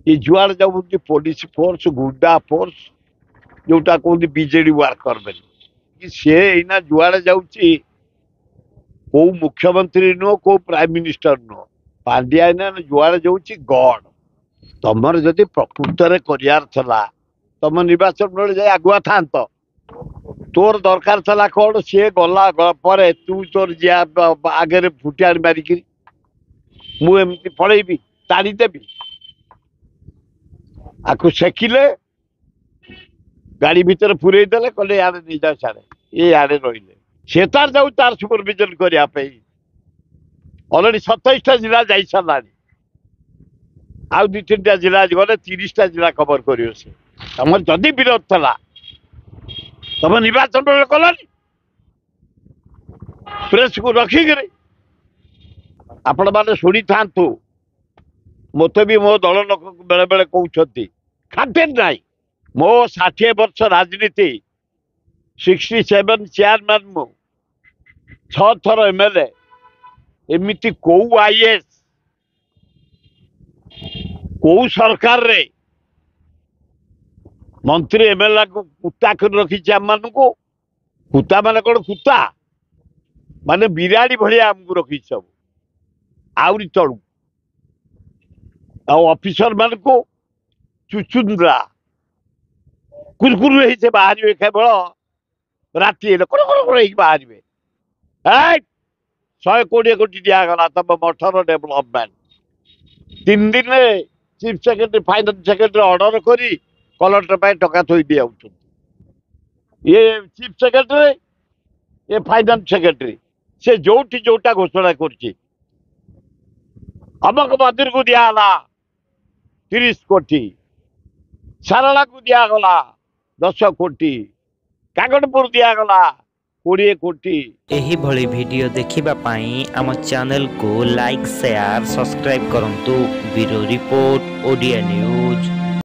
ये जुआड़ जाऊँगी police force गुंडा फोर्स जोटा कहते बीजेडी वर्कर बेले सी एना जुआड़े जाऊँगी को मुख्यमंत्री नुह को प्राइम मिनिस्टर नुह पांड्या जुआड़े जाऊँगी गड तुमर जदि प्रकृत में करार तुम निर्वाचन बेले जाए आगुआ था तोर दरकार था कौन सी गला पर तू तोर जी आगे फुटिया मारिक मुझे पलैबी ताड़ीदेवी आपको सेकिले गाड़ी भीतर पूरे देले कहले यार नहीं जाओ साड़े ये आड़े रही से तार जाऊ तार सुपरविजन करने अलरेडी 27टा जिला जा सारा आउ 2-3टा जिला गले 30टा जिला कवर कर तुम जदि विरोध था तुम निर्वाचन बेले कलानी प्रेस को रखिक आपण मैंने शुणी था मत भी मो दल लोक बेले बेले कहते खातिर ना मो 60 वर्ष राजनीति 67 चेयरमैन मु 6 थर एमएलए एमती कौ आईएएस कौ सरकार रे मंत्री एमएलए को कुत्ता कर रखी आम मान को कुत्ता मान कौन कुत्ता माने बिराड़ी भाया आमको रखी सब आउरी तलू ऑफिसर मान को चुचुंद्रा कुरकुर से बाहर केवल राति बाहर 120 कोटी दिगला तुम मठर डेभलपमेंट 3 दिन chief secretary finance secretary order करी कलेक्टर टका थोई दिया ये चीफ सेक्रेटरी ये फाइनान्स सेक्रेटरी से जोटी जोटा घोषणा कर अमक मंदिर को दिगला 30 कोटी सारला को दिगला 10 कोटी कागड़पुर दिगला 20 कोटी। एही भली वीडियो देखिबा पाई आम चैनल को लाइक शेयर सब्सक्राइब करंतु ब्यूरो रिपोर्ट ओडिया न्यूज।